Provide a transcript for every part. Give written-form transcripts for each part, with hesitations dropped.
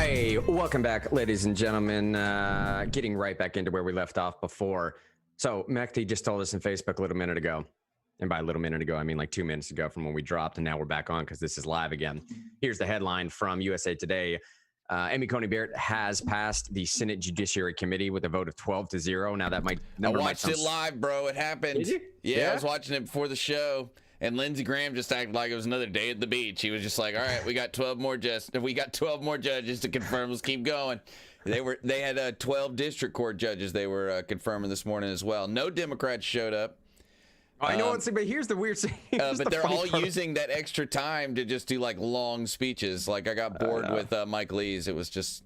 Hey, welcome back, ladies and gentlemen. Getting right back into where we left off before. So, Mehdi just told us in Facebook a little minute ago. And by a little minute ago, I mean like 2 minutes ago from when we dropped, and now we're back on because this is live again. Here's the headline from USA Today. Amy Coney Barrett has passed the Senate Judiciary Committee with a vote of 12-0. Now, that might... I watched it live, bro. It happened. Did you? Yeah, I was watching it before the show. And Lindsey Graham just acted like it was another day at the beach. He was just like, "All right, we got 12 more judges. We got 12 more judges to confirm. Let's keep going." They had 12 district court judges they were confirming this morning as well. No Democrats showed up. I know, but here's the weird thing. But they're all using that extra time to just do like long speeches. Like I got bored with Mike Lee's. It was just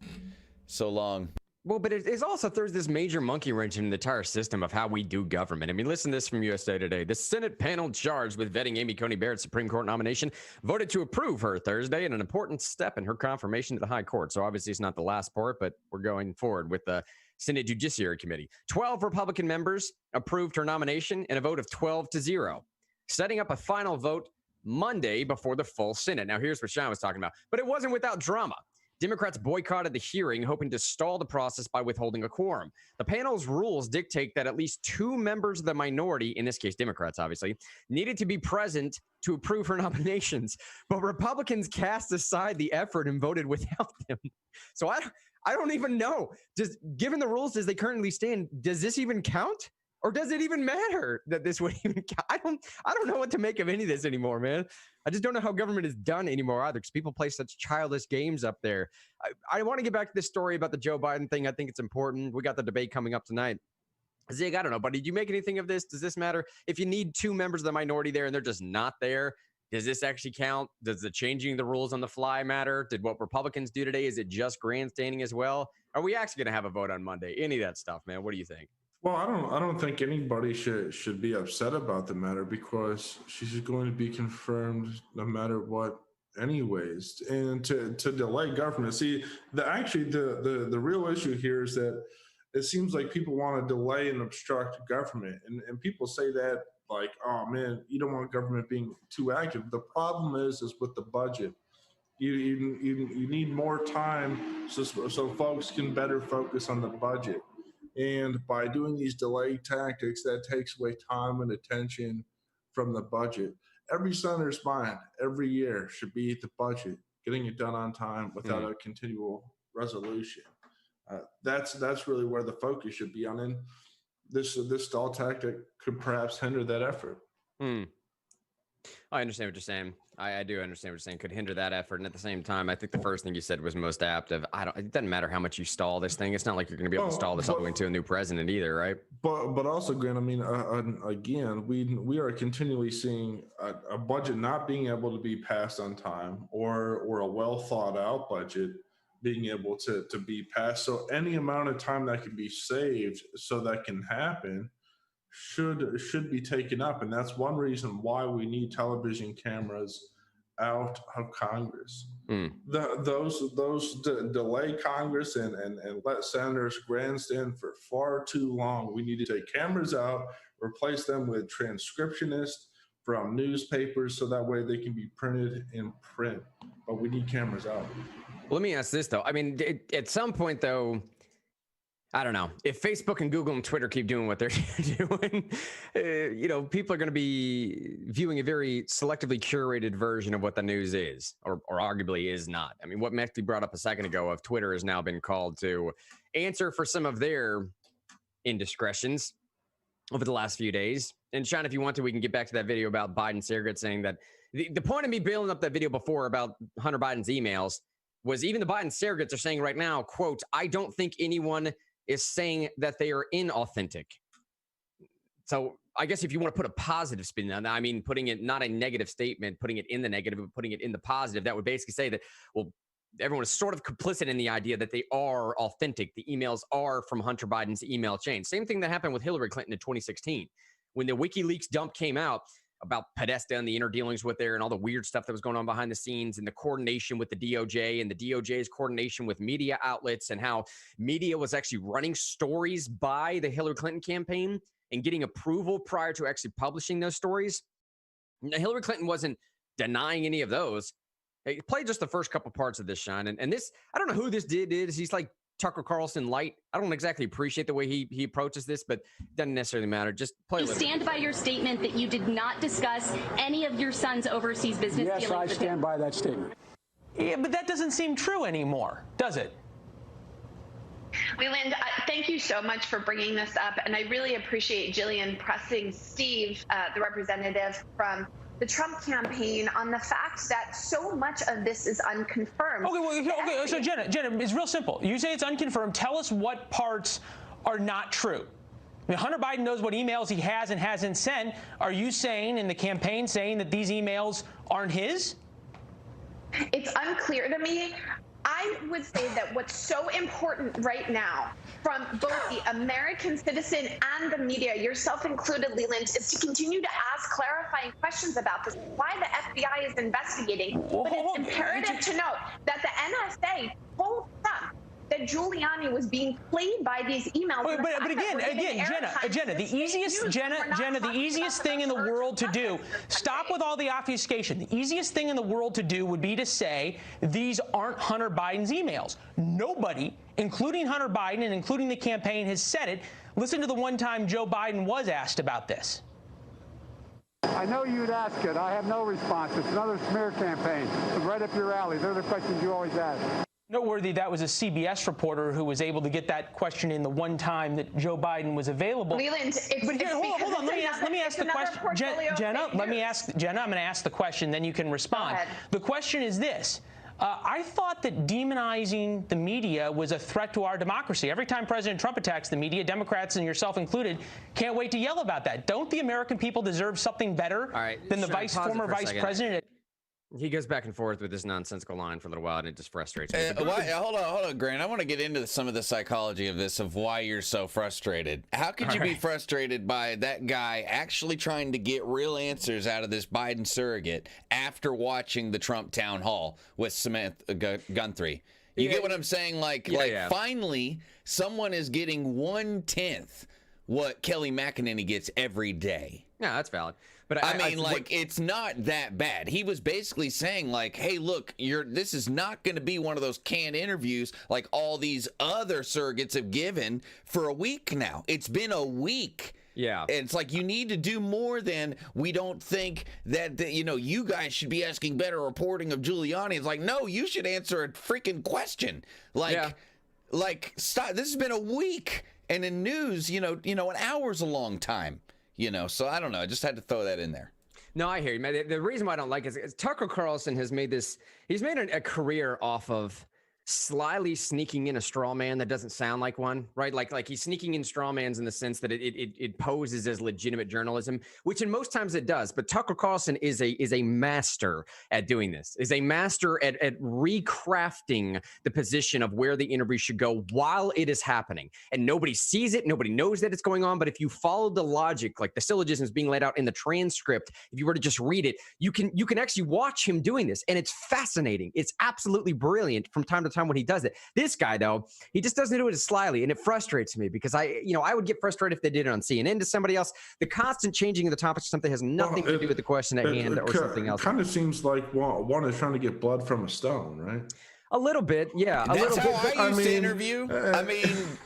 so long. Well, but it also throws this major monkey wrench in the entire system of how we do government. I mean, listen to this from USA Today. The Senate panel charged with vetting Amy Coney Barrett's Supreme Court nomination voted to approve her Thursday in an important step in her confirmation to the high court. So obviously it's not the last part, but we're going forward with the Senate Judiciary Committee. 12 Republican members approved her nomination in a vote of 12-0, setting up a final vote Monday before the full Senate. Now, here's what Sean was talking about. But it wasn't without drama. Democrats boycotted the hearing, hoping to stall the process by withholding a quorum. The panel's rules dictate that at least 2 members of the minority, in this case Democrats obviously, needed to be present to approve her nominations. But Republicans cast aside the effort and voted without them. So I don't even know. Given the rules as they currently stand, does this even count? Or does it even matter that this would even count? I don't know what to make of any of this anymore, man. I just don't know how government is done anymore either, because people play such childish games up there. I want to get back to this story about the Joe Biden thing. I think it's important. We got the debate coming up tonight. Zig, I don't know, but did you make anything of this? Does this matter? If you need 2 members of the minority there and they're just not there, does this actually count? Does the changing the rules on the fly matter? Did what Republicans do today, is it just grandstanding as well? Are we actually going to have a vote on Monday? Any of that stuff, man. What do you think? Well, I don't think anybody should be upset about the matter, because she's going to be confirmed no matter what anyways. And to delay government, see, the real issue here is that it seems like people want to delay and obstruct government, and people say that like, oh man, you don't want government being too active. The problem is with the budget. You need more time so folks can better focus on the budget. And by doing these delay tactics, that takes away time and attention from the budget. Every senator's mind every year should be the budget, getting it done on time without a continual resolution. That's really where the focus should be on. And this stall tactic could perhaps hinder that effort. I understand what you're saying. I do understand what you're saying. Could hinder that effort. And at the same time, I think the first thing you said was most apt of, it doesn't matter how much you stall this thing. It's not like you're going to be able to stall this all the way to a new president either, right? But also, Grant, I mean, again, we are continually seeing a budget not being able to be passed on time, or a well thought out budget being able to be passed. So any amount of time that can be saved so that can happen should be taken up. And that's one reason why we need television cameras out of Congress. Those delay Congress and let senators grandstand for far too long. We need to take cameras out, replace them with transcriptionists from newspapers, so that way they can be printed in print. But we need cameras out. Let me ask this, though. I mean, at some point, though, I don't know. If Facebook and Google and Twitter keep doing what they're doing, people are going to be viewing a very selectively curated version of what the news is, or arguably is not. I mean, what Mehdi brought up a second ago of Twitter has now been called to answer for some of their indiscretions over the last few days. And Sean, if you want to, we can get back to that video about Biden surrogate saying that the point of me building up that video before about Hunter Biden's emails was even the Biden surrogates are saying right now, quote, "I don't think anyone is saying that they are inauthentic." So I guess if you want to put a positive spin on that, I mean, putting it not a negative statement, putting it in the negative, but putting it in the positive, that would basically say that, well, everyone is sort of complicit in the idea that they are authentic. The emails are from Hunter Biden's email chain. Same thing that happened with Hillary Clinton in 2016. When the WikiLeaks dump came out about Podesta and the inner dealings with there and all the weird stuff that was going on behind the scenes and the coordination with the DOJ and the DOJ's coordination with media outlets and how media was actually running stories by the Hillary Clinton campaign and getting approval prior to actually publishing those stories. Now, Hillary Clinton wasn't denying any of those. Hey, play just the first couple parts of this, Shine. And this, I don't know who this dude is. He's like Tucker Carlson light. I don't exactly appreciate the way he approaches this, but it doesn't necessarily matter. Just play a little. Stand by your statement that you did not discuss any of your son's overseas business dealings. Yes, I stand by that statement. Yeah, but that doesn't seem true anymore, does it? Leland, thank you so much for bringing this up, and I really appreciate Jillian pressing Steve, the representative from the Trump campaign, on the fact that so much of this is unconfirmed. Okay, so Jenna, it's real simple. You say it's unconfirmed. Tell us what parts are not true. I mean, Hunter Biden knows what emails he has and hasn't sent. Are you saying in the campaign saying that these emails aren't his? It's unclear to me. I would say that what's so important right now from both the American citizen and the media, yourself included, Leland, is to continue to ask clarifying questions about this, why the FBI is investigating. But it's imperative to note that the NSA told Trump that Giuliani was being played by these emails. But again, Jenna, the easiest thing in the world to do, stop with all the obfuscation. The easiest thing in the world to do would be to say these aren't Hunter Biden's emails. Nobody, including Hunter Biden and including the campaign, has said it. Listen to the one time Joe Biden was asked about this. I know you'd ask it. I have no response. It's another smear campaign. It's right up your alley. They're the questions you always ask. Noteworthy, that was a CBS reporter who was able to get that question in the one time that Joe Biden was available. Leland, hold on. Let me ask the question, Jenna. I'm going to ask the question, then you can respond. The question is this. I thought that demonizing the media was a threat to our democracy. Every time President Trump attacks the media, Democrats and yourself included can't wait to yell about that. Don't the American people deserve something better than the former vice president? He goes back and forth with this nonsensical line for a little while, and it just frustrates me. Hold on, Grant. I want to get into some of the psychology of this, of why you're so frustrated. How could you be frustrated by that guy actually trying to get real answers out of this Biden surrogate after watching the Trump town hall with Samantha Guthrie? You get what I'm saying? Finally, someone is getting 1/10 what Kelly McEnany gets every day. Yeah, that's valid. But it's not that bad. He was basically saying, like, hey, look, this is not going to be one of those canned interviews like all these other surrogates have given for a week now. It's been a week. Yeah. And it's like, you need to do more than, we don't think that you guys should be asking better reporting of Giuliani. It's like, no, you should answer a freaking question. Stop. This has been a week. And in news, an hour's a long time. So I don't know. I just had to throw that in there. No, I hear you, man. The reason why I don't like it is Tucker Carlson has made a career off of slyly sneaking in a straw man that doesn't sound like one, right? Like he's sneaking in straw mans in the sense that it poses as legitimate journalism, which in most times it does. But Tucker Carlson is a master at doing this, is a master at recrafting the position of where the interview should go while it is happening. And nobody sees it. Nobody knows that it's going on. But if you follow the logic, like the syllogisms being laid out in the transcript, if you were to just read it, you can actually watch him doing this. And it's fascinating. It's absolutely brilliant from time to time when he does it. This guy, though, he just doesn't do it as slyly, and it frustrates me because I would get frustrated if they did it on CNN to somebody else. The constant changing of the topic to something has nothing to do with the question at hand or something else. It kind of seems like one is trying to get blood from a stone, right? A little bit, yeah. That's how I used to interview.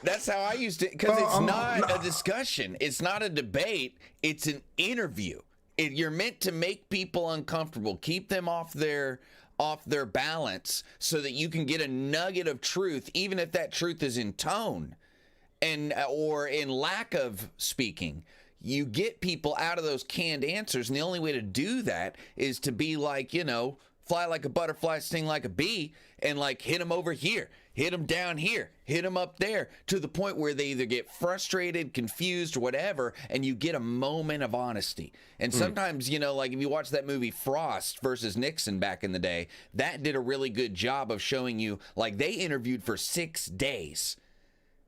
That's how I used to, because it's not a discussion. It's not a debate. It's an interview. You're meant to make people uncomfortable, keep them off their balance so that you can get a nugget of truth, even if that truth is in tone or in lack of speaking. You get people out of those canned answers, and the only way to do that is to be like, fly like a butterfly, sting like a bee, and like hit them over here, hit them down here, hit them up there, to the point where they either get frustrated, confused, or whatever, and you get a moment of honesty. And sometimes, like if you watch that movie Frost versus Nixon back in the day, that did a really good job of showing you, like, they interviewed for 6 days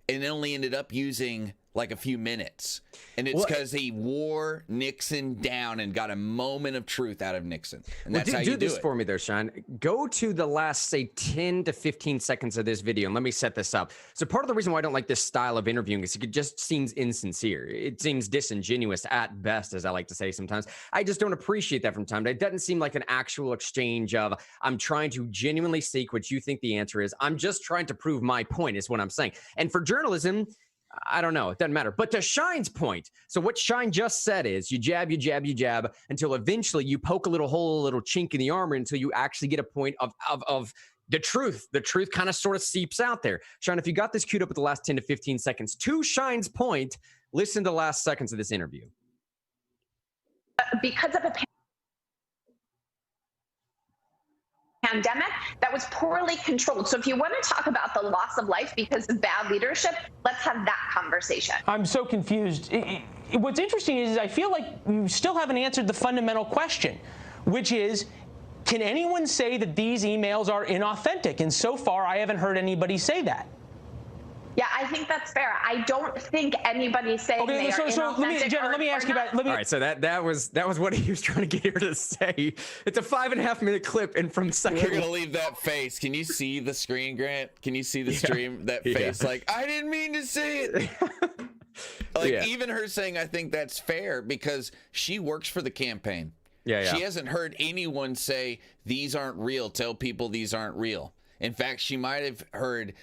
and only ended up using like a few minutes. And it's because he wore Nixon down and got a moment of truth out of Nixon. And that's how you do this it. for me there, Sean. Go to the last, say, 10 to 15 seconds of this video, and let me set this up. So part of the reason why I don't like this style of interviewing is it just seems insincere. It seems disingenuous at best, as I like to say sometimes. I just don't appreciate that from time to time. It doesn't seem like an actual exchange of, I'm trying to genuinely seek what you think the answer is. I'm just trying to prove my point is what I'm saying. And for journalism, I don't know. It doesn't matter. But to Shine's point, so what Shine just said is you jab, you jab, you jab until eventually you poke a little hole, a little chink in the armor until you actually get a point of the truth. The truth kind of sort of seeps out there. Shine, if you got this queued up at the last 10 to 15 seconds, to Shine's point, listen to the last seconds of this interview. Because of a pandemic that was poorly controlled. So if you want to talk about the loss of life because of bad leadership, let's have that conversation. I'm so confused. What's interesting is I feel like you still haven't answered the fundamental question, which is, can anyone say that these emails are inauthentic? And so far, I haven't heard anybody say that. Yeah, I think that's fair. I don't think anybody's saying they are inauthentic. Jenna, let me ask you about. All right, so that was what he was trying to get here to say. It's a 5.5 minute clip, and from second. We're gonna leave that face. Can you see the screen, Grant? Can you see the stream? That face, like I didn't mean to say it. Like even her saying, I think that's fair because she works for the campaign. She hasn't heard anyone say these aren't real. Tell people these aren't real. In fact, she might have heard.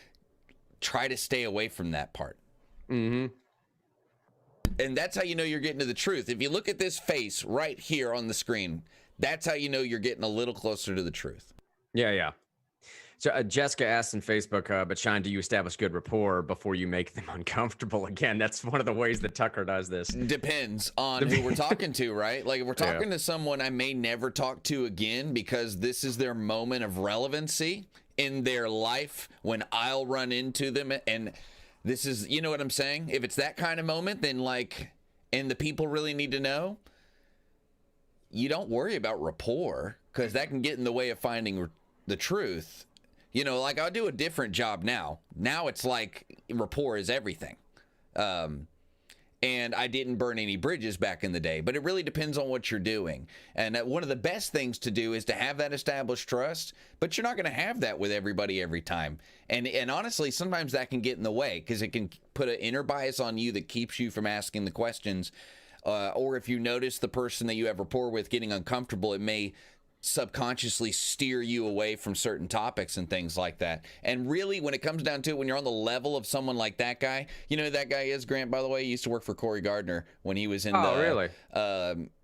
Try to stay away from that part. And that's how you know you're getting to the truth. If you look at this face right here on the screen, that's how you know you're getting a little closer to the truth. Yeah. So Jessica asked in Facebook, but Shine, do you establish good rapport before you make them uncomfortable? Again, that's one of the ways that Tucker does this. Depends on who we're talking to, right? Like if we're talking to someone I may never talk to again because this is their moment of relevancy in their life when I'll run into them, and this is, you know what I'm saying? If it's that kind of moment, then like, and the people really need to know, you don't worry about rapport because that can get in the way of finding the truth. You know, like I'll do a different job now. Now it's like rapport is everything. And I didn't burn any bridges back in the day, but it really depends on what you're doing. And one of the best things to do is to have that established trust, but you're not going to have that with everybody every time. And honestly, sometimes that can get in the way because it can put an inner bias on you that keeps you from asking the questions. Or if you notice the person that you have rapport with getting uncomfortable, it may subconsciously steer you away from certain topics and things like that. And really, when it comes down to it, when you're on the level of someone like that guy, you know who that guy is, Grant, by the way? He used to work for Cory Gardner when he was in the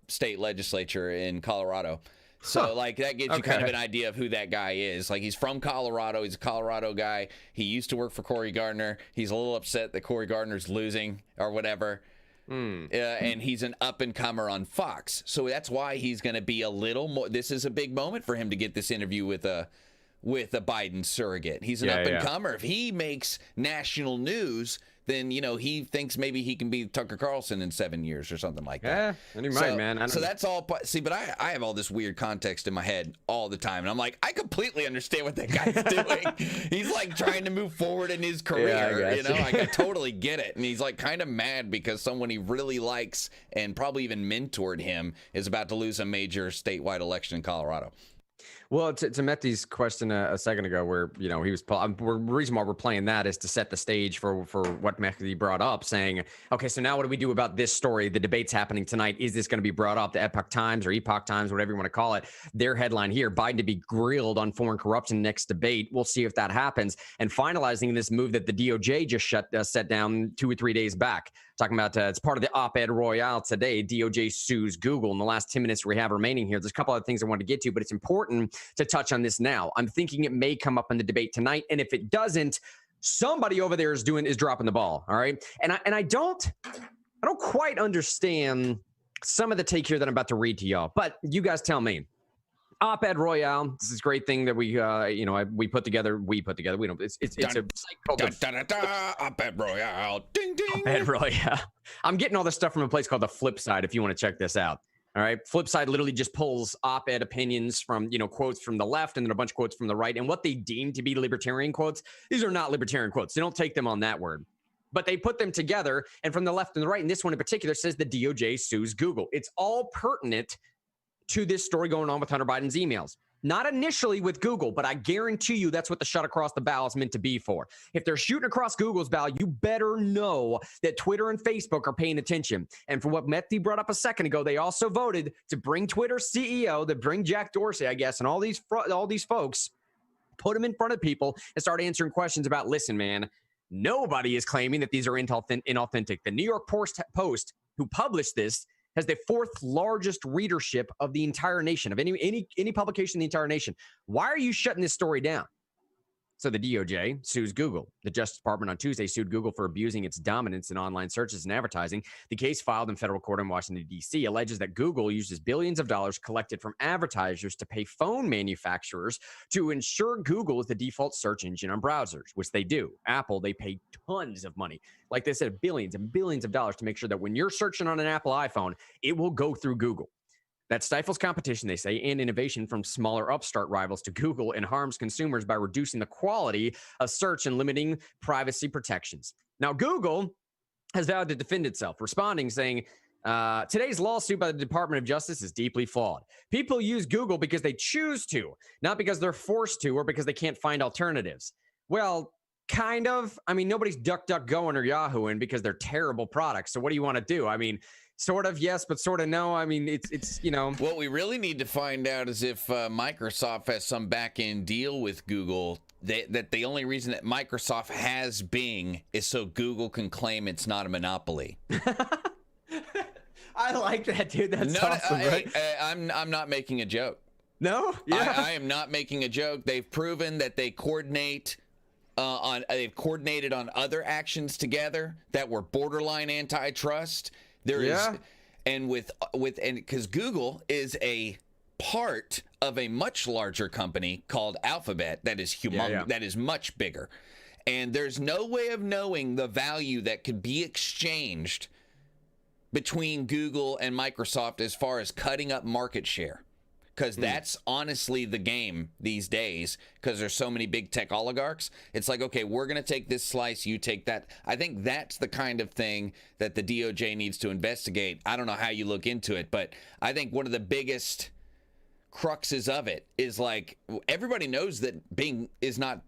state legislature in Colorado. So, like, that gives you kind of an idea of who that guy is. Like, he's from Colorado. He's a Colorado guy. He used to work for Cory Gardner. He's a little upset that Cory Gardner's losing or whatever. And he's an up-and-comer on Fox. So that's why he's going to be a little more... This is a big moment for him to get this interview with a Biden surrogate. He's an up-and-comer. If he makes national news, then, you know, he thinks maybe he can be Tucker Carlson in 7 years or something like that. Yeah, and he might, man. So that's all... See, but I have all this weird context in my head all the time. And I'm like, I completely understand what that guy's doing. He's like trying to move forward in his career. You know, like, I totally get it. And he's like kind of mad because someone he really likes and probably even mentored him is about to lose a major statewide election in Colorado. Well, to Mehdi's question a second ago, where, you know, he was, the reason why we're playing that is to set the stage for what Mehdi brought up, saying, okay, so now what do we do about this story? The debate's happening tonight. Is this going to be brought up? The Epoch Times, whatever you want to call it, their headline here, Biden to be grilled on foreign corruption next debate. We'll see if that happens. And finalizing this move that the DOJ just set down 2 or 3 days back. Talking about it's part of the op-ed Royale today. DOJ sues Google. In the last 10 minutes we have remaining here, there's a couple other things I want to get to, but it's important to touch on this now. I'm thinking it may come up in the debate tonight, and if it doesn't, somebody over there is dropping the ball. All right, and I don't quite understand some of the take here that I'm about to read to y'all, but you guys tell me. Op-ed Royale. This is a great thing that we put together. We don't. It's a site called Op-ed Royale. Ding ding. Op-ed Royale. I'm getting all this stuff from a place called the Flip Side. If you want to check this out. All right. Flip Side literally just pulls op-ed opinions from, you know, quotes from the left and then a bunch of quotes from the right. And what they deem to be libertarian quotes, these are not libertarian quotes. They don't take them on that word. but they put them together. And from the left and the right, and this one in particular says the DOJ sues Google. It's all pertinent to this story going on with Hunter Biden's emails. Not initially with Google, but I guarantee you that's what the shut across the bow is meant to be for. If they're shooting across Google's bow, you better know that Twitter and Facebook are paying attention. And for what Mehdi brought up a second ago, they also voted to bring Twitter's CEO, to bring Jack Dorsey, I guess, and all these folks, put them in front of people and start answering questions about, listen, man, nobody is claiming that these are inauthentic. The New York Post, who published this, has the 4th largest readership of the entire nation, of any publication in the entire nation. Why are you shutting this story down? So the DOJ sues Google. The Justice Department on Tuesday sued Google for abusing its dominance in online searches and advertising. The case filed in federal court in Washington, D.C. alleges that Google uses billions of dollars collected from advertisers to pay phone manufacturers to ensure Google is the default search engine on browsers, which they do. Apple, they pay tons of money. Like they said, billions and billions of dollars to make sure that when you're searching on an Apple iPhone, it will go through Google. That stifles competition, they say, and innovation from smaller upstart rivals to Google, and harms consumers by reducing the quality of search and limiting privacy protections. Now, Google has vowed to defend itself, responding, saying, today's lawsuit by the Department of Justice is deeply flawed. People use Google because they choose to, not because they're forced to or because they can't find alternatives. Well, kind of. I mean, nobody's DuckDuckGoing or Yahooing because they're terrible products. So what do you want to do? I mean, sort of yes, but sort of no. I mean, it's you know. What we really need to find out is if Microsoft has some back-end deal with Google, that the only reason that Microsoft has Bing is so Google can claim it's not a monopoly. I like that, dude. That's awesome, right? I'm not making a joke. No? Yeah. I am not making a joke. They've proven that they coordinate they've coordinated on other actions together that were borderline antitrust. There is, and because Google is a part of a much larger company called Alphabet that is humongous, that is much bigger, and there's no way of knowing the value that could be exchanged between Google and Microsoft as far as cutting up market share. Because that's honestly the game these days, because there's so many big tech oligarchs. It's like, okay, we're going to take this slice, you take that. I think that's the kind of thing that the DOJ needs to investigate. I don't know how you look into it, but I think one of the biggest cruxes of it is like, everybody knows that Bing is not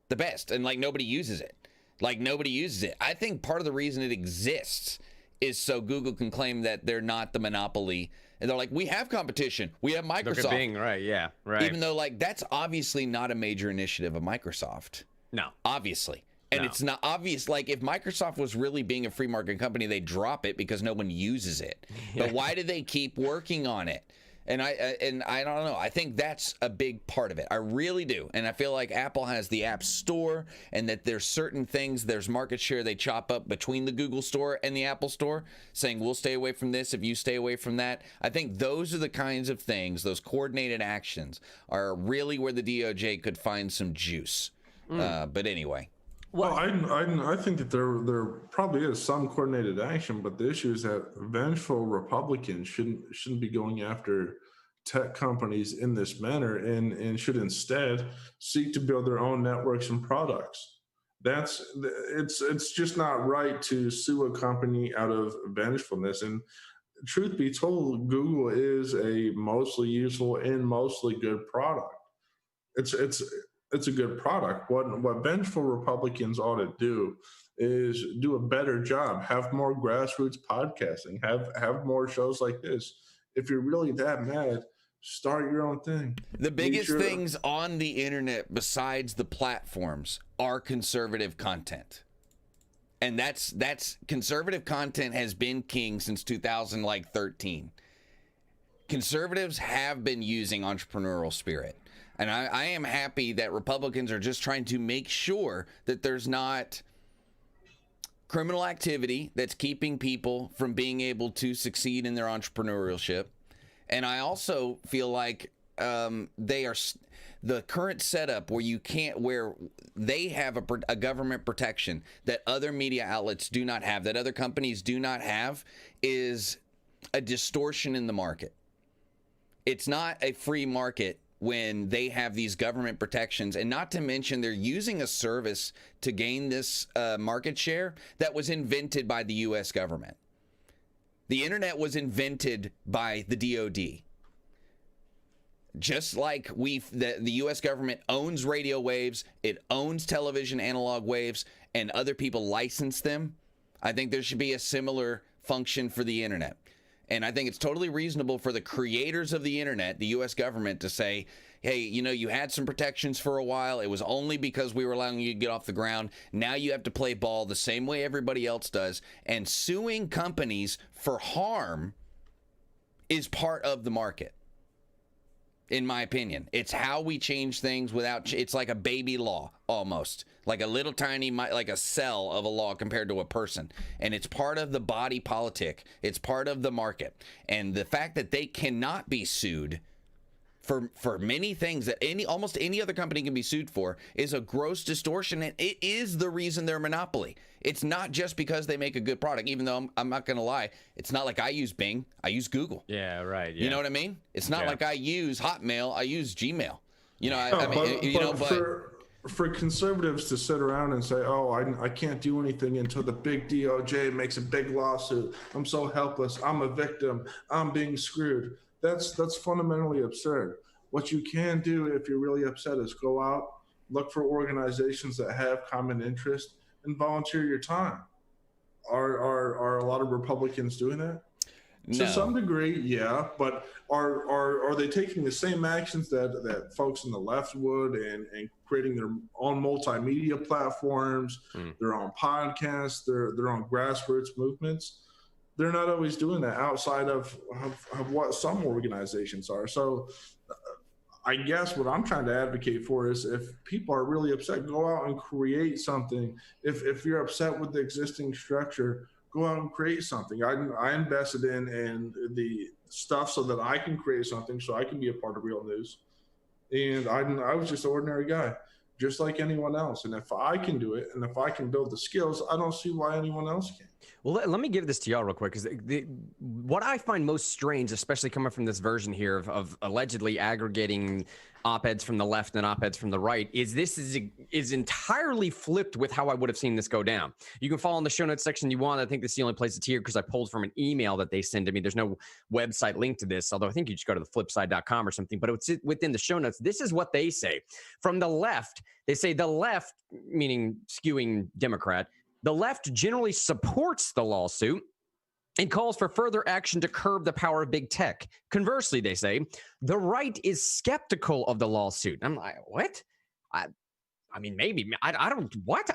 the best, and like nobody uses it. I think part of the reason it exists is so Google can claim that they're not the monopoly. And they're like, we have competition. We have Microsoft. Look at Bing, right, yeah, right. Even though, like, that's obviously not a major initiative of Microsoft. No. Obviously. And it's not obvious. Like, if Microsoft was really being a free market company, they'd drop it because no one uses it. But why do they keep working on it? And I don't know. I think that's a big part of it. I really do. And I feel like Apple has the App Store, and that there's certain things, there's market share they chop up between the Google Store and the Apple Store, saying we'll stay away from this if you stay away from that. I think those are the kinds of things, those coordinated actions, are really where the DOJ could find some juice. But anyway. Well, I think that there probably is some coordinated action, but the issue is that vengeful Republicans shouldn't be going after tech companies in this manner, and should instead seek to build their own networks and products. It's just not right to sue a company out of vengefulness. And truth be told, Google is a mostly useful and mostly good product. It's a good product. What vengeful Republicans ought to do is do a better job, have more grassroots podcasting, have more shows like this. If you're really that mad, start your own thing. The biggest things on the internet besides the platforms are conservative content. And that's conservative content has been king since 2013. Conservatives have been using entrepreneurial spirit. And I am happy that Republicans are just trying to make sure that there's not criminal activity that's keeping people from being able to succeed in their entrepreneurship. And I also feel like they are the current setup where they have a government protection that other media outlets do not have, that other companies do not have, is a distortion in the market. It's not a free market when they have these government protections, and not to mention they're using a service to gain this market share that was invented by the U.S. government. The internet was invented by the DOD. Just like the U.S. government owns radio waves, it owns television analog waves, and other people license them, I think there should be a similar function for the internet. And I think it's totally reasonable for the creators of the internet, the U.S. government, to say, hey, you know, you had some protections for a while. It was only because we were allowing you to get off the ground. Now you have to play ball the same way everybody else does. And suing companies for harm is part of the market, in my opinion. It's how we change things without, it's like a baby law almost, like a little tiny, like a cell of a law compared to a person. And it's part of the body politic. It's part of the market. And the fact that they cannot be sued for many things that almost any other company can be sued for is a gross distortion, and it is the reason they're a monopoly. It's not just because they make a good product, even though I'm not going to lie, it's not like I use Bing, I use Google. Yeah, right. Yeah. You know what I mean? It's not like I use Hotmail, I use Gmail. You know, for conservatives to sit around and say, oh, I can't do anything until the big DOJ makes a big lawsuit. I'm so helpless. I'm a victim. I'm being screwed. That's fundamentally absurd. What you can do if you're really upset is go out, look for organizations that have common interest, and volunteer your time. Are a lot of Republicans doing that? No. To some degree, yeah, but are they taking the same actions that folks on the left would and creating their own multimedia platforms, their own podcasts, their own grassroots movements? They're not always doing that outside of what some organizations are. So I guess what I'm trying to advocate for is if people are really upset, go out and create something. If you're upset with the existing structure, go out and create something. I invested in the stuff so that I can create something, so I can be a part of Real News. And I was just an ordinary guy, just like anyone else. And if I can do it, and if I can build the skills, I don't see why anyone else can. Well, let me give this to y'all real quick, because what I find most strange, especially coming from this version here of allegedly aggregating op-eds from the left and op-eds from the right, is this is entirely flipped with how I would have seen this go down. You can follow in the show notes section you want. I think this is the only place it's here because I pulled from an email that they send to me. There's no website link to this, although I think you just go to theflipside.com or something, but it's within the show notes. This is what they say. From the left, they say the left, meaning skewing Democrat, the left generally supports the lawsuit and calls for further action to curb the power of big tech. Conversely, they say, the right is skeptical of the lawsuit. I'm like, what? I mean, maybe. I don't, what?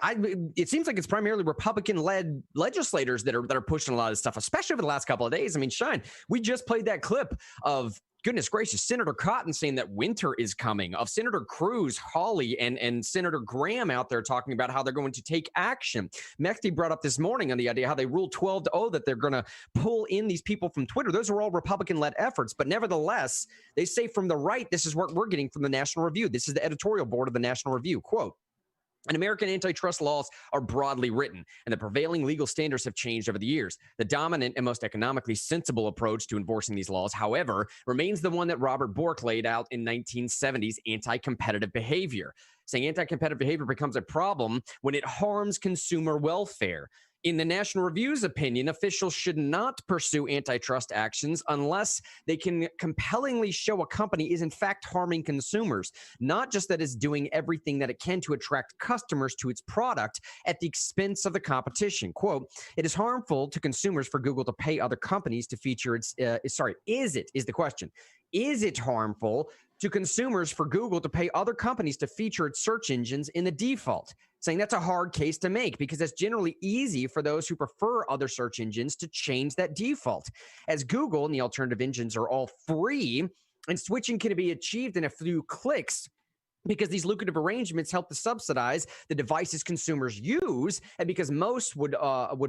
It seems like it's primarily Republican-led legislators that are pushing a lot of stuff, especially over the last couple of days. I mean, Shine, we just played that clip of, goodness gracious, Senator Cotton saying that winter is coming, of Senator Cruz, Hawley, and Senator Graham out there talking about how they're going to take action. Mehdi brought up this morning on the idea how they ruled 12-0 that they're going to pull in these people from Twitter. Those are all Republican-led efforts, but nevertheless, they say from the right, this is what we're getting from the National Review. This is the editorial board of the National Review. Quote, and American antitrust laws are broadly written, and the prevailing legal standards have changed over the years. The dominant and most economically sensible approach to enforcing these laws, however, remains the one that Robert Bork laid out in 1970s anti-competitive behavior, saying anti-competitive behavior becomes a problem when it harms consumer welfare. In the National Review's opinion, officials should not pursue antitrust actions unless they can compellingly show a company is in fact harming consumers, not just that it's doing everything that it can to attract customers to its product at the expense of the competition. Quote, it is harmful to consumers for Google to pay other companies to feature its, is the question. Is it harmful to consumers for Google to pay other companies to feature its search engines in the default? Saying that's a hard case to make because it's generally easy for those who prefer other search engines to change that default. As Google and the alternative engines are all free and switching can be achieved in a few clicks, because these lucrative arrangements help to subsidize the devices consumers use, and because most would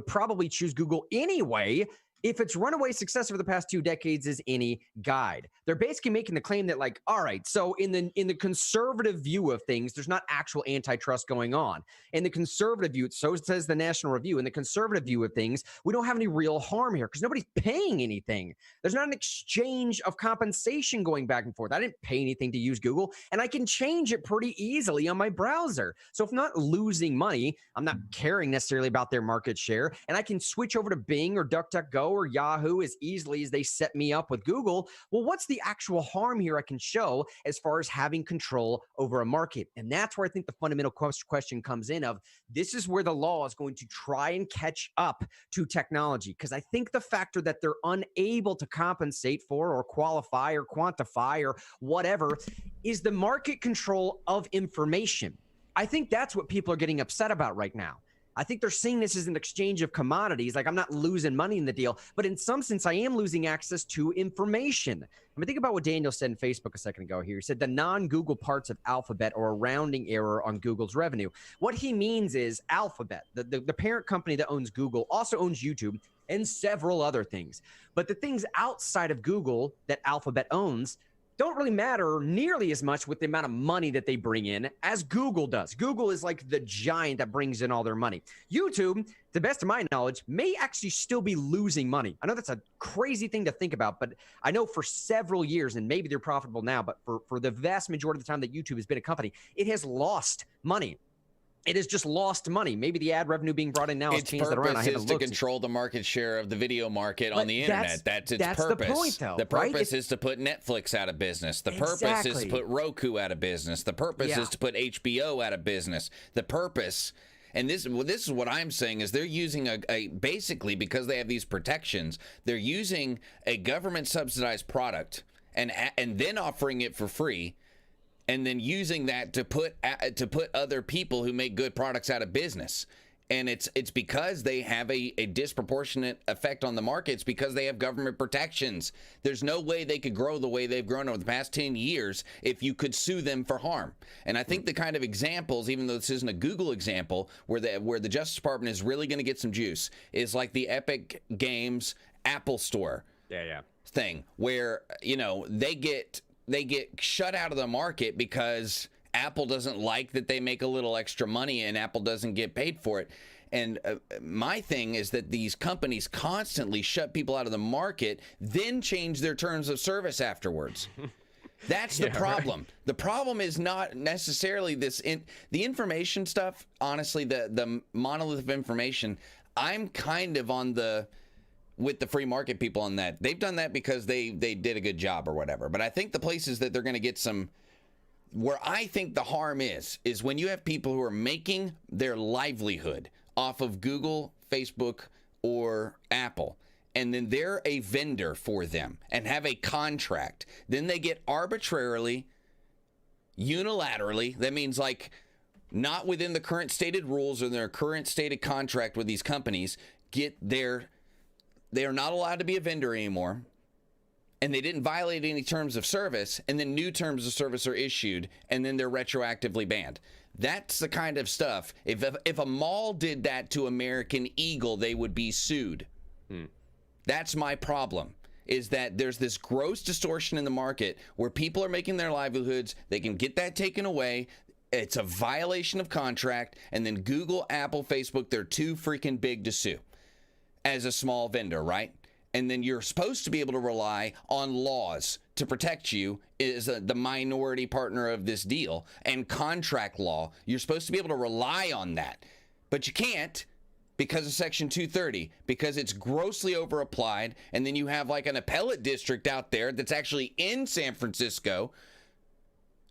probably choose Google anyway, if it's runaway success over the past 2 decades is any guide. They're basically making the claim that, like, all right, so in the conservative view of things, there's not actual antitrust going on. In the conservative view, so says the National Review, in the conservative view of things, we don't have any real harm here because nobody's paying anything. There's not an exchange of compensation going back and forth. I didn't pay anything to use Google, and I can change it pretty easily on my browser. So if I'm not losing money, I'm not caring necessarily about their market share, and I can switch over to Bing or DuckDuckGo or Yahoo as easily as they set me up with Google. Well, what's the actual harm here I can show as far as having control over a market? And that's where I think the fundamental question comes in of, this is where the law is going to try and catch up to technology. Because I think the factor that they're unable to compensate for or qualify or quantify or whatever is the market control of information. I think that's what people are getting upset about right now. I think they're seeing this as an exchange of commodities. Like, I'm not losing money in the deal, but in some sense, I am losing access to information. I mean, think about what Daniel said in Facebook a second ago here. He said the non-Google parts of Alphabet are a rounding error on Google's revenue. What he means is Alphabet, the parent company that owns Google, also owns YouTube and several other things. But the things outside of Google that Alphabet owns don't really matter nearly as much with the amount of money that they bring in as Google does. Google is like the giant that brings in all their money. YouTube, to the best of my knowledge, may actually still be losing money. I know that's a crazy thing to think about, but I know for several years, and maybe they're profitable now, but for the vast majority of the time that YouTube has been a company, it has lost money. It has just lost money. Maybe the ad revenue being brought in now has changed that around. Its purpose is to control the market share of the video market on the internet. That's its purpose. That's the point, though. The purpose is to put Netflix out of business. The purpose is to put Roku out of business. The purpose is to put HBO out of business. The purpose, and this is what I'm saying, is they're using a basically, because they have these protections, they're using a government subsidized product and then offering it for free, and then using that to put other people who make good products out of business. And it's because they have a disproportionate effect on the markets because they have government protections. There's no way they could grow the way they've grown over the past 10 years if you could sue them for harm. And I think the kind of examples, even though this isn't a Google example, where the Justice Department is really going to get some juice, is like the Epic Games Apple Store thing, where, you know, they get shut out of the market because Apple doesn't like that they make a little extra money and Apple doesn't get paid for it. And my thing is that these companies constantly shut people out of the market, then change their terms of service afterwards. That's the problem. Right. The problem is not necessarily the information stuff. Honestly, the monolith of information, I'm kind of on with the free market people on that. They've done that because they did a good job or whatever. But I think the places that they're going to get some, where I think the harm is when you have people who are making their livelihood off of Google, Facebook, or Apple, and then they're a vendor for them and have a contract. Then they get arbitrarily, unilaterally, that means like not within the current stated rules or their current stated contract with these companies, they are not allowed to be a vendor anymore, and they didn't violate any terms of service, and then new terms of service are issued, and then they're retroactively banned. That's the kind of stuff. If a mall did that to American Eagle, they would be sued. That's my problem, is that there's this gross distortion in the market where people are making their livelihoods. They can get that taken away. It's a violation of contract, and then Google, Apple, Facebook, they're too freaking big to sue as a small vendor, right? And then you're supposed to be able to rely on laws to protect you as the minority partner of this deal, and contract law. You're supposed to be able to rely on that. But you can't because of Section 230, because it's grossly overapplied. And then you have like an appellate district out there that's actually in San Francisco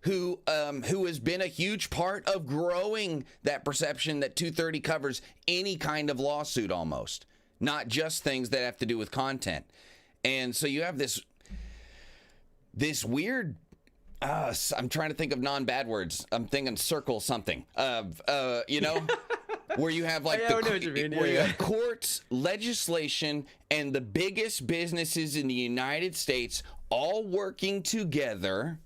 who has been a huge part of growing that perception that 230 covers any kind of lawsuit almost. Not just things that have to do with content. And so you have this weird, I'm trying to think of non-bad words. I'm thinking circle something, you know, where you have like you have courts, legislation, and the biggest businesses in the United States all working together,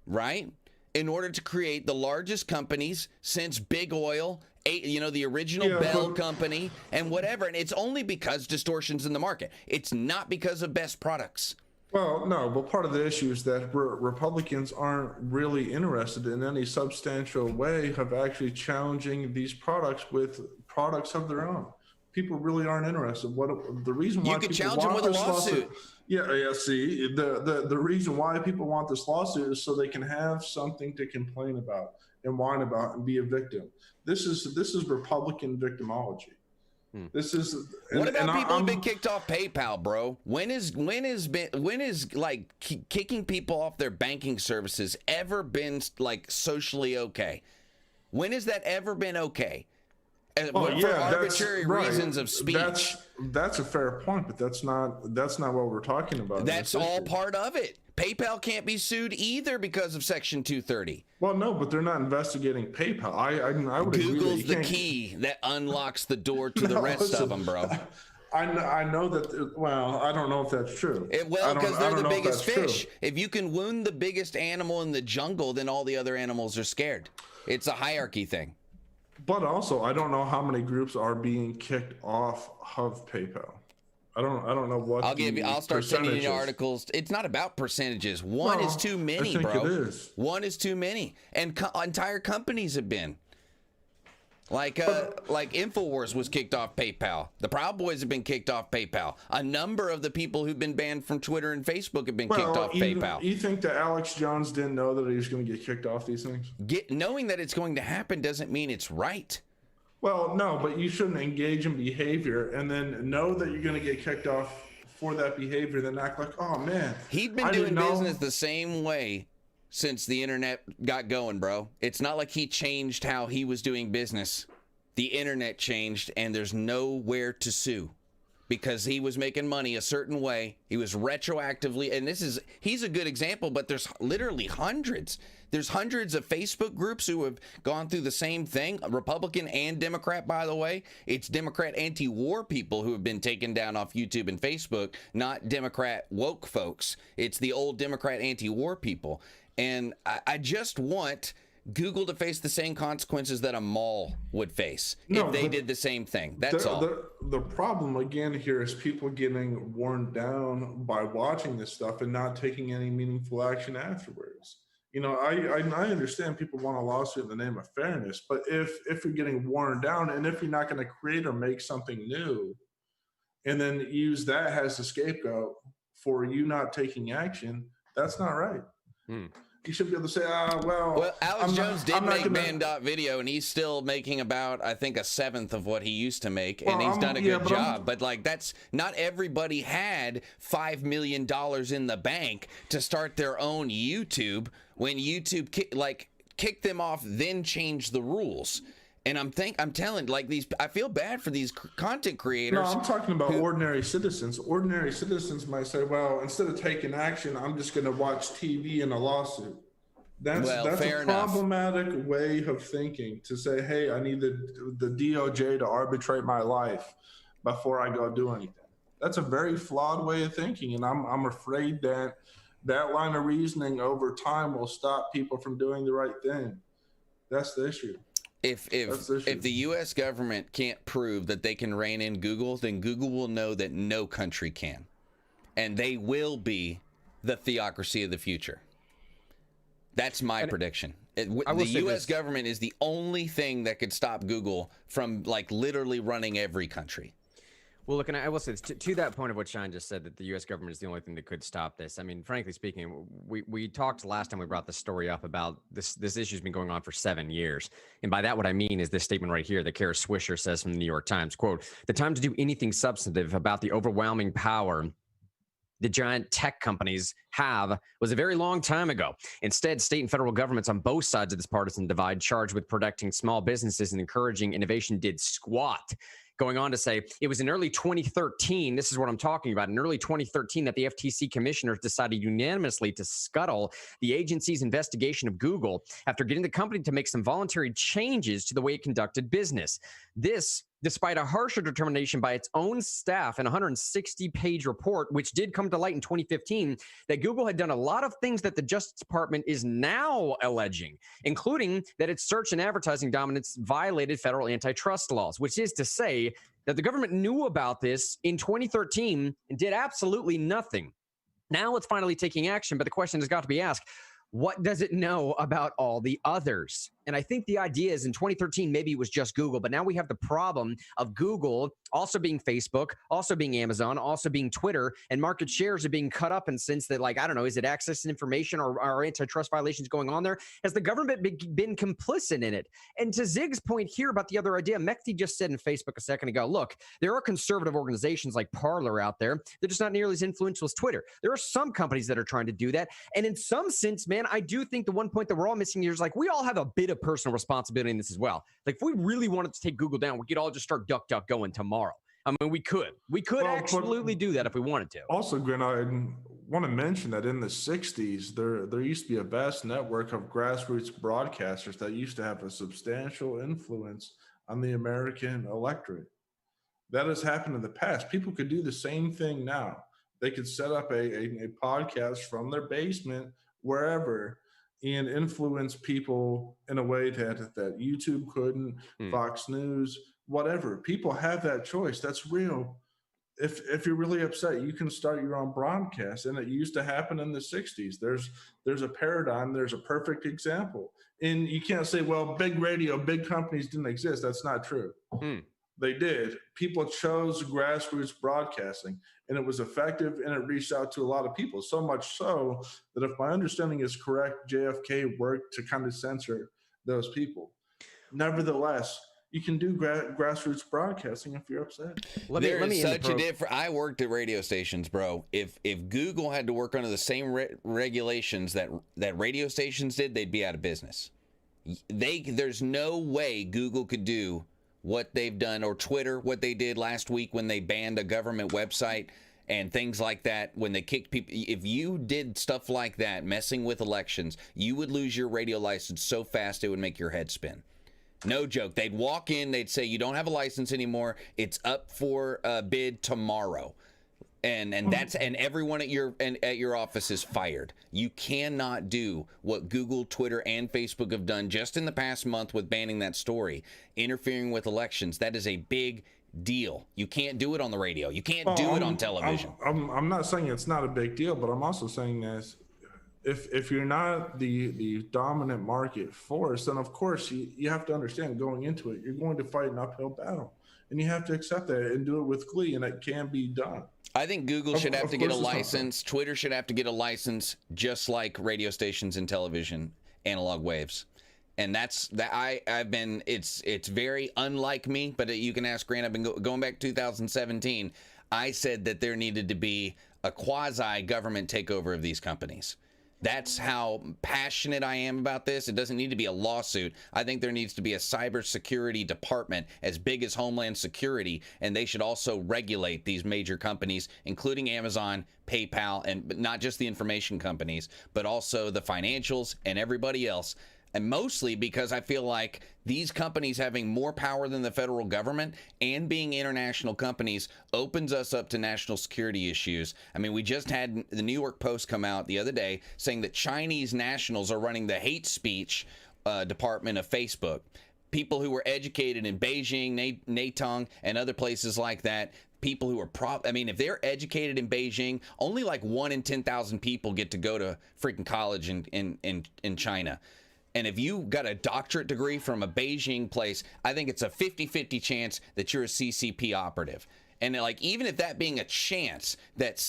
right? in order to create the largest companies since Big Oil, the original Bell company and whatever. And it's only because distortions in the market. It's not because of best products. Well, no, but part of the issue is that Republicans aren't really interested in any substantial way of actually challenging these products with products of their own. People really aren't interested. What the reason why you could challenge them with a lawsuit? Yeah. See, the reason why people want this lawsuit is so they can have something to complain about and whine about and be a victim. This is Republican victimology. This is what about people who've been kicked off PayPal, bro? When is like kicking people off their banking services ever been like socially okay? When has that ever been okay? For arbitrary reasons of speech. That's a fair point, but that's not what we're talking about. That's all part of it. PayPal can't be sued either because of Section 230. Well, no, but they're not investigating PayPal. I would Google's agree the key that unlocks the door to the rest of them, bro. I know that. Well, I don't know if that's true. Because they're the biggest fish. True. If you can wound the biggest animal in the jungle, then all the other animals are scared. It's a hierarchy thing. But also, I don't know how many groups are being kicked off of PayPal. I don't know what. I'll start sending you articles. It's not about percentages. One is too many, I think bro. It is. One is too many, and entire companies have been. Like InfoWars was kicked off PayPal. The Proud Boys have been kicked off PayPal. A number of the people who've been banned from Twitter and Facebook have been kicked off PayPal. You think that Alex Jones didn't know that he was going to get kicked off these things? Knowing that it's going to happen doesn't mean it's right. Well, no, but you shouldn't engage in behavior and then know that you're going to get kicked off for that behavior, then act like, oh man. He'd been doing business the same way since the internet got going, bro. It's not like he changed how he was doing business. The internet changed, and there's nowhere to sue because he was making money a certain way. He was retroactively, and he's a good example, but there's literally hundreds. There's hundreds of Facebook groups who have gone through the same thing, Republican and Democrat, by the way. It's Democrat anti-war people who have been taken down off YouTube and Facebook, not Democrat woke folks. It's the old Democrat anti-war people. And I just want Google to face the same consequences that a mall would face if they did the same thing. That's all. The problem, again, here is people getting worn down by watching this stuff and not taking any meaningful action afterwards. I understand people want a lawsuit in the name of fairness, but if you're getting worn down and if you're not going to create or make something new and then use that as a scapegoat for you not taking action, that's not right. You should be able to say, well, Alex Jones did make Band.video, video, and he's still making about, I think, a seventh of what he used to make, and he's done a good job. But like, that's not everybody had $5 million in the bank to start their own YouTube when YouTube kicked them off, then changed the rules. And I'm telling, like, I feel bad for these content creators. No, I'm talking about ordinary citizens. Ordinary citizens might say, well, instead of taking action, I'm just going to watch TV in a lawsuit. That's a problematic way of thinking, to say, hey, I need the DOJ to arbitrate my life before I go do anything. That's a very flawed way of thinking. And I'm afraid that line of reasoning over time will stop people from doing the right thing. That's the issue. If the U.S. government can't prove that they can rein in Google, then Google will know that no country can. And they will be the theocracy of the future. That's my prediction. The U.S. government is the only thing that could stop Google from, like, literally running every country. Well, look, and I will say this, to that point of what Shine just said, that the U.S. government is the only thing that could stop this. I mean, frankly speaking, we talked last time we brought this story up about this issue's been going on for 7 years. And by that, what I mean is this statement right here that Kara Swisher says from the New York Times, quote, "The time to do anything substantive about the overwhelming power the giant tech companies have was a very long time ago. Instead, state and federal governments on both sides of this partisan divide charged with protecting small businesses and encouraging innovation did squat." Going on to say, it was in early 2013, this is what I'm talking about, in early 2013 that the FTC commissioners decided unanimously to scuttle the agency's investigation of Google after getting the company to make some voluntary changes to the way it conducted business. This, despite a harsher determination by its own staff in a 160-page report, which did come to light in 2015, that Google had done a lot of things that the Justice Department is now alleging, including that its search and advertising dominance violated federal antitrust laws, which is to say that the government knew about this in 2013 and did absolutely nothing. Now it's finally taking action, but the question has got to be asked, what does it know about all the others? And I think the idea is in 2013, maybe it was just Google, but now we have the problem of Google also being Facebook, also being Amazon, also being Twitter, and market shares are being cut up in the sense that, like, I don't know, is it access to information or are antitrust violations going on there? Has the government been complicit in it? And to Zig's point here about the other idea, Mehdi just said in Facebook a second ago, look, there are conservative organizations like Parler out there. They're just not nearly as influential as Twitter. There are some companies that are trying to do that. And in some sense, man, I do think the one point that we're all missing here is like, we all have a bit of personal responsibility in this as well. Like, if we really wanted to take Google down, we could all just start duck going tomorrow. I mean, we could absolutely do that if we wanted to. Also, Grin, I want to mention that in the 60s, there used to be a vast network of grassroots broadcasters that used to have a substantial influence on the American electorate. That has happened in the past. People could do the same thing now. They could set up a podcast from their basement, wherever, and influence people in a way that YouTube couldn't, Fox News, whatever. People have that choice. That's real. If you're really upset, you can start your own broadcast, and it used to happen in the 60s. There's a paradigm. There's a perfect example. And you can't say, well, big radio, big companies didn't exist. That's not true. They did. People chose grassroots broadcasting, and it was effective, and it reached out to a lot of people. So much so that, if my understanding is correct, JFK worked to kind of censor those people. Nevertheless, you can do grassroots broadcasting if you're upset. I worked at radio stations, bro. If Google had to work under the same regulations that radio stations did, they'd be out of business. There's no way Google could do what they've done, or Twitter, what they did last week when they banned a government website and things like that, when they kicked people. If you did stuff like that, messing with elections, you would lose your radio license so fast it would make your head spin. No joke. They'd walk in, they'd say, you don't have a license anymore. It's up for bid tomorrow. And everyone at your office is fired. You cannot do what Google, Twitter, and Facebook have done just in the past month with banning that story, interfering with elections. That is a big deal. You can't do it on the radio. You can't do it on television. I'm not saying it's not a big deal, but I'm also saying this. If you're not the dominant market force, then of course you have to understand, going into it, you're going to fight an uphill battle, and you have to accept that and do it with glee, and it can be done. I think Google should have to get a license. Twitter should have to get a license, just like radio stations and television, analog waves. And that's that. I've been. It's very unlike me, but you can ask Grant. I've been going back to 2017. I said that there needed to be a quasi government takeover of these companies. That's how passionate I am about this. It doesn't need to be a lawsuit. I think there needs to be a cybersecurity department as big as Homeland Security, and they should also regulate these major companies, including Amazon, PayPal, and not just the information companies, but also the financials and everybody else. And mostly because I feel like these companies having more power than the federal government and being international companies opens us up to national security issues. I mean, we just had the New York Post come out the other day saying that Chinese nationals are running the hate speech department of Facebook. People who were educated in Beijing, Nantong, and other places like that. People who are if they're educated in Beijing, only like 1 in 10,000 people get to go to freaking college in China. And if you got a doctorate degree from a Beijing place, I think it's a 50-50 chance that you're a CCP operative. And like, even if that being a chance that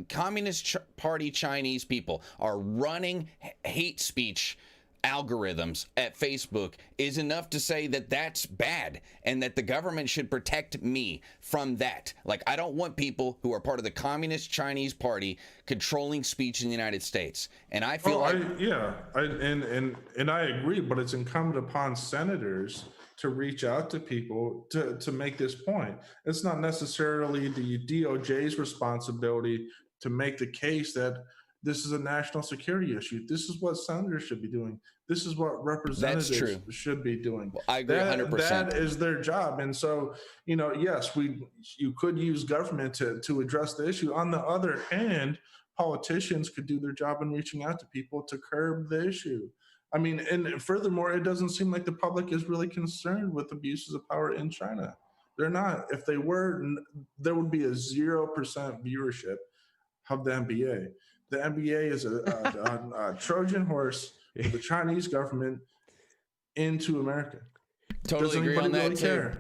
Communist Party Chinese people are running hate speech algorithms at Facebook is enough to say that that's bad and that the government should protect me from that. Like, I don't want people who are part of the Communist Chinese Party controlling speech in the United States. And I feel I agree, but it's incumbent upon senators to reach out to people to make this point. It's not necessarily the DOJ's responsibility to make the case that This is a national security issue. This is what senators should be doing. This is what representatives should be doing. Well, I agree 100%. That is their job. And so, yes, you could use government to address the issue. On the other hand, politicians could do their job in reaching out to people to curb the issue. I mean, and furthermore, it doesn't seem like the public is really concerned with abuses of power in China. They're not. If they were, there would be a 0% viewership of the NBA. The NBA is a Trojan horse for the Chinese government into America. Totally agree on that too.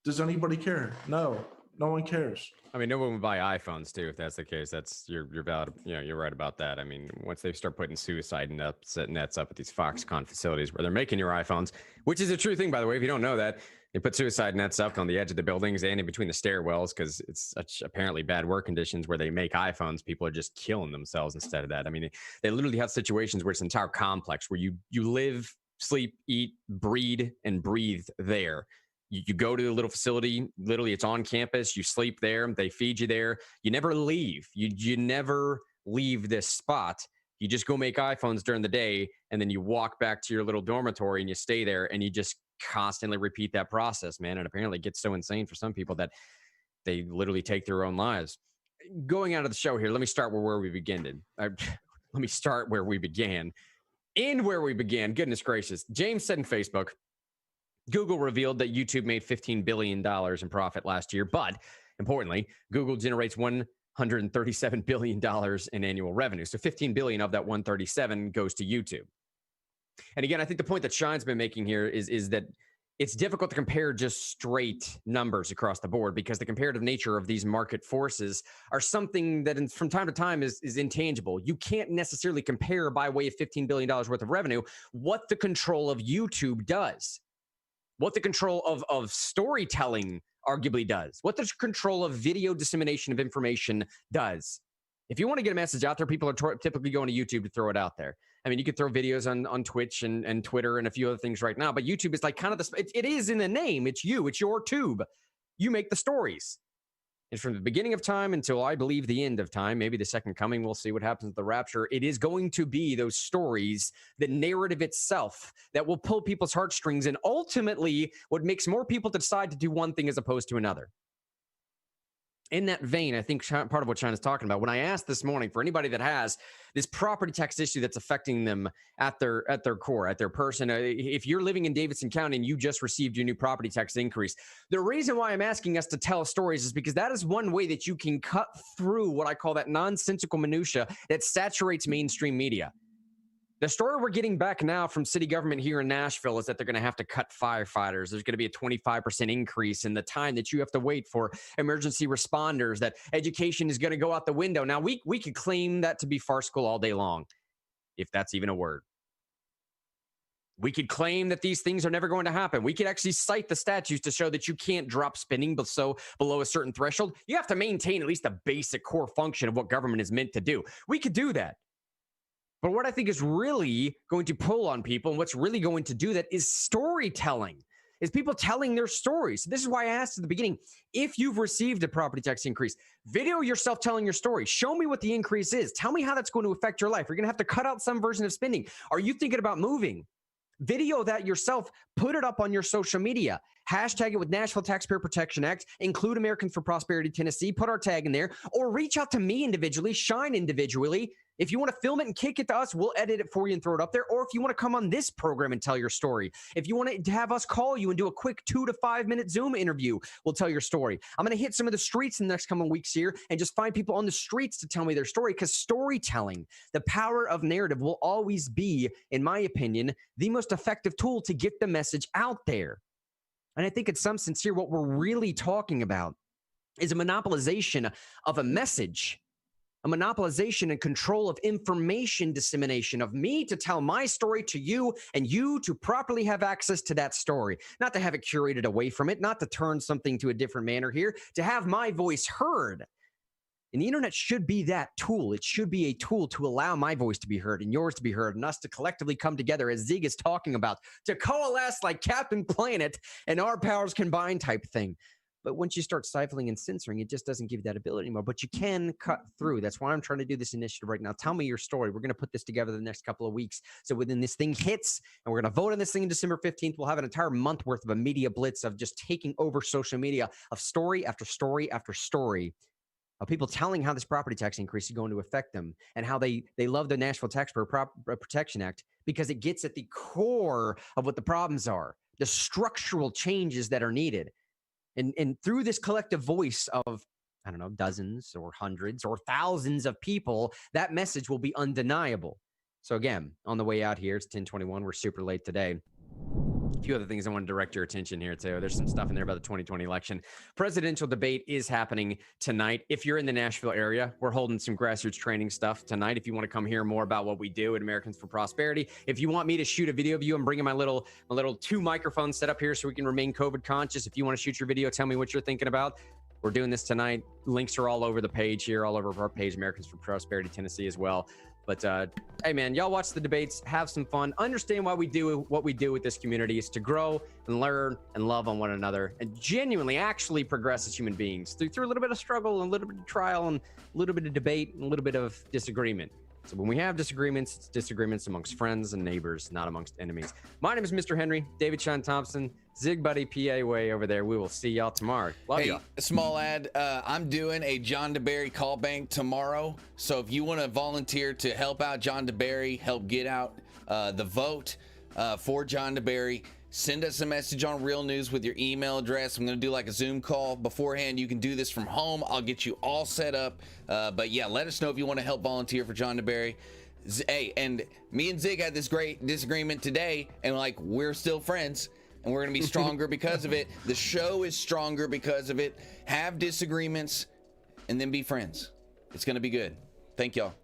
Does anybody care? No one cares. I mean, no one would buy iPhones too if that's the case. You're valid. You're right about that. I mean, once they start putting suicide nets up at these Foxconn facilities where they're making your iPhones, which is a true thing, by the way. If you don't know that, they put suicide nets up on the edge of the buildings and in between the stairwells because it's such apparently bad work conditions where they make iPhones. People are just killing themselves instead of that. I mean, they literally have situations where it's an entire complex where you live, sleep, eat, breed, and breathe there. You go to the little facility, literally it's on campus, you sleep there, they feed you there. You never leave. You never leave this spot. You just go make iPhones during the day, and then you walk back to your little dormitory and you stay there, and you just constantly repeat that process, man. And apparently it gets so insane for some people that they literally take their own lives. Going out of the show here, let me start where we began. Let me start where we began. End where we began. Goodness gracious. James said in Facebook, Google revealed that YouTube made $15 billion in profit last year, but importantly, Google generates $137 billion in annual revenue. So $15 billion of that 137 goes to YouTube. And again, I think the point that Shine's been making here is that it's difficult to compare just straight numbers across the board because the comparative nature of these market forces are something that from time to time is intangible. You can't necessarily compare by way of $15 billion worth of revenue what the control of YouTube does, what the control of storytelling arguably does, what the control of video dissemination of information does. If you want to get a message out there, people are typically going to YouTube to throw it out there. I mean, you could throw videos on Twitch and Twitter and a few other things right now, but YouTube is like kind of it is in the name. It's your tube. You make the stories. And from the beginning of time until I believe the end of time, maybe the second coming, we'll see what happens with the rapture. It is going to be those stories, the narrative itself that will pull people's heartstrings and ultimately what makes more people to decide to do one thing as opposed to another. In that vein, I think part of what China's talking about, when I asked this morning for anybody that has this property tax issue that's affecting them at their core, at their person, if you're living in Davidson County and you just received your new property tax increase, the reason why I'm asking us to tell stories is because that is one way that you can cut through what I call that nonsensical minutia that saturates mainstream media. The story we're getting back now from city government here in Nashville is that they're going to have to cut firefighters. There's going to be a 25% increase in the time that you have to wait for emergency responders, that education is going to go out the window. Now, we could claim that to be farcical all day long, if that's even a word. We could claim that these things are never going to happen. We could actually cite the statutes to show that you can't drop spending below a certain threshold. You have to maintain at least a basic core function of what government is meant to do. We could do that. But what I think is really going to pull on people and what's really going to do that is storytelling, is people telling their stories. So this is why I asked at the beginning, if you've received a property tax increase, video yourself telling your story. Show me what the increase is. Tell me how that's going to affect your life. You're going to have to cut out some version of spending. Are you thinking about moving? Video that yourself, put it up on your social media. Hashtag it with Nashville Taxpayer Protection Act, include Americans for Prosperity Tennessee, put our tag in there, or reach out to me individually, Shine individually. If you want to film it and kick it to us, we'll edit it for you and throw it up there. Or if you want to come on this program and tell your story, if you want to have us call you and do a quick 2 to 5 minute Zoom interview, we'll tell your story. I'm going to hit some of the streets in the next coming weeks here and just find people on the streets to tell me their story, because storytelling, the power of narrative, will always be, in my opinion, the most effective tool to get the message out there. And I think in some sense here, what we're really talking about is a monopolization of a message, a monopolization and control of information dissemination, of me to tell my story to you and you to properly have access to that story, not to have it curated away from it, not to turn something to a different manner here, to have my voice heard. And the internet should be that tool. It should be a tool to allow my voice to be heard and yours to be heard and us to collectively come together, as Zig is talking about, to coalesce like Captain Planet and our powers combined type thing. But once you start stifling and censoring, it just doesn't give you that ability anymore. But you can cut through. That's why I'm trying to do this initiative right now. Tell me your story. We're going to put this together the next couple of weeks. So within this thing hits, and we're going to vote on this thing on December 15th, we'll have an entire month worth of a media blitz of just taking over social media of story after story after story of people telling how this property tax increase is going to affect them and how they love the National Taxpayer Protection Act because it gets at the core of what the problems are, the structural changes that are needed. And through this collective voice of, I don't know, dozens or hundreds or thousands of people, that message will be undeniable. So again, on the way out here, it's 10:21. We're super late today. A few other things I want to direct your attention here to. There's some stuff in there about the 2020 election. Presidential debate is happening tonight. If you're in the Nashville area, we're holding some grassroots training stuff tonight. If you want to come hear more about what we do at Americans for Prosperity, if you want me to shoot a video of you, I'm bringing my little 2 microphones set up here so we can remain COVID conscious. If you want to shoot your video, tell me what you're thinking about. We're doing this tonight. Links are all over the page here, all over our page, Americans for Prosperity Tennessee as well. But hey, man, y'all watch the debates, have some fun, understand why we do what we do with this community is to grow and learn and love on one another and genuinely actually progress as human beings through a little bit of struggle and a little bit of trial and a little bit of debate and a little bit of disagreement. So when we have disagreements, it's disagreements amongst friends and neighbors, not amongst enemies. My name is Mr. Henry, David Sean Thompson, Zig Buddy PA way over there. We will see y'all tomorrow. Love y'all. Small ad. I'm doing a John DeBerry call bank tomorrow. So if you want to volunteer to help out John DeBerry, help get out the vote for John DeBerry, send us a message on Real News with your email address. I'm going to do like a Zoom call beforehand. You can do this from home. I'll get you all set up. But yeah, let us know if you want to help volunteer for John DeBerry. Hey, and me and Zig had this great disagreement today, and like we're still friends, and we're going to be stronger because of it. The show is stronger because of it. Have disagreements, and then be friends. It's going to be good. Thank y'all.